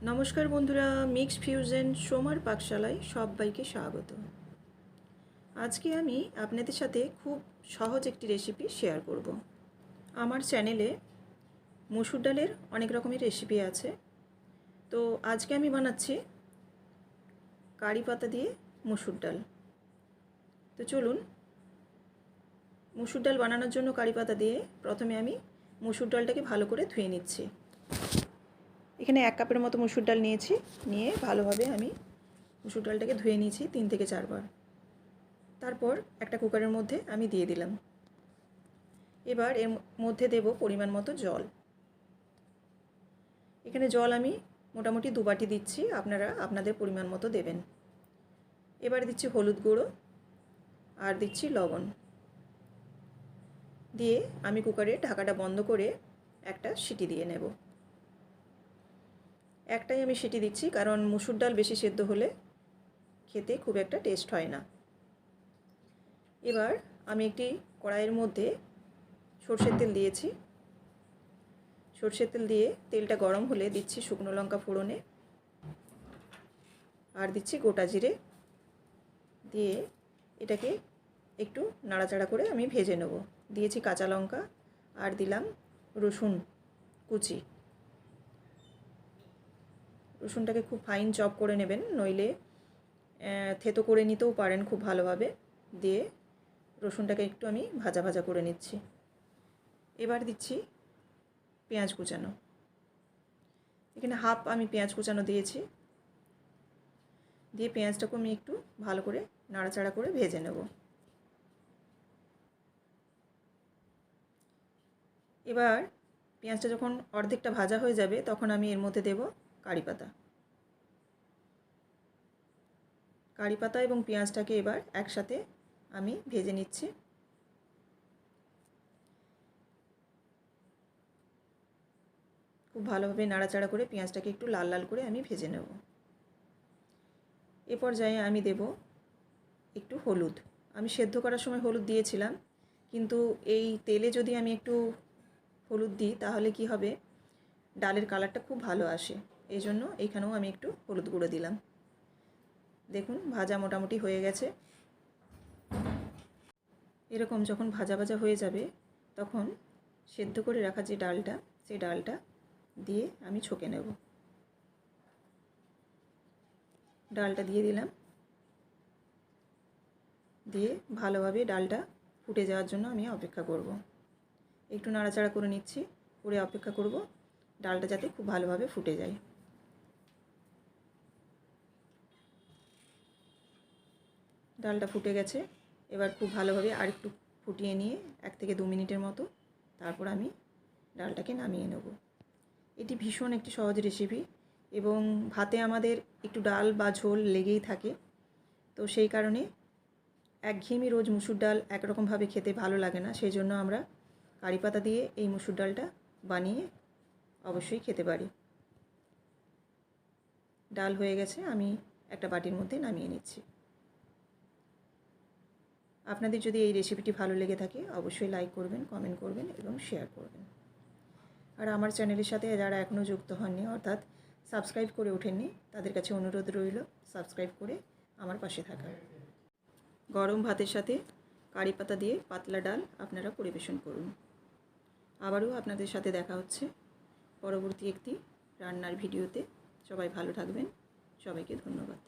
নমস্কার বন্ধুরা, mixed fusion সোমার পাকশালায় সবাইকে স্বাগত। আজকে আমি আপনাদের সাথে খুব সহজ একটি রেসিপি শেয়ার করব। আমার চ্যানেলে মসুর ডালের অনেক রকমের রেসিপি আছে, তো আজকে আমি বানাচ্ছি কারি পাতা দিয়ে মসুর ডাল। তো চলুন, মসুর ডাল বানানোর জন্য কারি পাতা দিয়ে প্রথমে আমি মসুর ডালটাকে ভালো করে ধুয়ে নিচ্ছি। এখানে 1 কাপের মতো মসুর ডাল নিয়েছি, নিয়ে ভালোভাবে আমি মসুর ডালটাকে ধুয়ে নিয়েছি 3 থেকে 4 বার। তারপর একটা কুকারের মধ্যে আমি দিয়ে দিলাম। এবার এর মধ্যে দেব পরিমাণ মতো জল। এখানে জল আমি মোটামুটি 2 বাটি দিচ্ছি, আপনারা আপনাদের পরিমাণ মতো দেবেন। এবার দিচ্ছি হলুদ গুঁড়ো আর দিচ্ছি লবণ। দিয়ে আমি কুকারের ঢাকাটা বন্ধ করে একটা সিটি দিয়ে নেব। একটাই আমি সিটি দিচ্ছি, কারণ মসুর ডাল বেশি সেদ্ধ হলে খেতে খুব একটা টেস্ট হয় না। এবার আমি একটি কড়াইয়ের মধ্যে সরষের তেল দিয়েছি। সরষের তেল দিয়ে তেলটা গরম হলে দিচ্ছি শুকনো লঙ্কা ফোড়নে, আর দিচ্ছি গোটা জিরে। দিয়ে এটাকে একটু নাড়াচাড়া করে আমি ভেজে নেব। দিয়েছি কাঁচা লঙ্কা আর দিলাম রসুন কুচি। রসুনটাকে খুব ফাইন চপ করে নেবেন, নইলে থেতো করে নিতেও পারেন খুব ভালোভাবে। দিয়ে রসুনটাকে একটু আমি ভাজা ভাজা করে নিচ্ছি। এবার দিচ্ছি পেঁয়াজ কুচানো। এখানে হাফ আমি পেঁয়াজ কুচানো দিয়েছি। দিয়ে পেঁয়াজটাকে আমি একটু ভালো করে নাড়াচাড়া করে ভেজে নেব। এবার পেঁয়াজটা যখন অর্ধেকটা ভাজা হয়ে যাবে, তখন আমি এর মধ্যে দেব কারি পাতা। কারি পাতা এবং পেঁয়াজটাকে এবার একসাথে আমি ভেজে নিচ্ছি। খুব ভালোভাবে নাড়াচাড়া করে পেঁয়াজটাকে একটু লাল লাল করে আমি ভেজে নেব। এ পর্যায়ে আমি দেব একটু হলুদ। আমি সেদ্ধ করার সময় হলুদ দিয়েছিলাম, কিন্তু এই তেলে যদি আমি একটু হলুদ দিই তাহলে কি হবে, ডালের কালারটা খুব ভালো আসে। এই জন্য এখানেও আমি একটু হলুদ গুঁড়ো দিলাম। দেখুন ভাজা মোটামুটি হয়ে গেছে। এরকম যখন ভাজা ভাজা হয়ে যাবে, তখন সেদ্ধ করে রাখা যে ডালটা, সেই ডালটা দিয়ে আমি ছকে নেব। ডালটা দিয়ে দিলাম। দিয়ে ভালোভাবে ডালটা ফুটে যাওয়ার জন্য আমি অপেক্ষা করব। একটু নাড়াচাড়া করে নিচ্ছি, করে অপেক্ষা করব ডালটা যাতে খুব ভালোভাবে ফুটে যায়। ডালটা ফুটে গেছে। এবার খুব ভালোভাবে আর একটু ফুটিয়ে নিয়ে 1 থেকে 2 মিনিটের মতো তারপর আমি ডালটাকে নামিয়ে নেব। এটি ভীষণ একটি সহজ রেসিপি, এবং ভাতে আমাদের একটু ডাল বা ঝোল লেগেই থাকে। তো সেই কারণে একঘেয়েমি রোজ মুসুর ডাল একরকমভাবে খেতে ভালো লাগে না, সেই জন্য আমরা কারি পাতা দিয়ে এই মুসুর ডালটা বানিয়ে অবশ্যই খেতে পারি। ডাল হয়ে গেছে, আমি একটা বাটির মধ্যে নামিয়ে নিচ্ছি। আপনাদের যদি এই রেসিপিটি ভালো লেগে থাকে অবশ্যই লাইক করবেন, কমেন্ট করবেন এবং শেয়ার করবেন। আর আমার চ্যানেলের সাথে যারা এখনও যুক্ত হননি, অর্থাৎ সাবস্ক্রাইব করে ওঠেননি, তাদের কাছে অনুরোধ রইল সাবস্ক্রাইব করে আমার পাশে থাকা। গরম ভাতের সাথে কারি পাতা দিয়ে পাতলা ডাল আপনারা পরিবেশন করুন। আবারও আপনাদের সাথে দেখা হচ্ছে পরবর্তী একটি রান্নার ভিডিওতে। সবাই ভালো থাকবেন। সবাইকে ধন্যবাদ।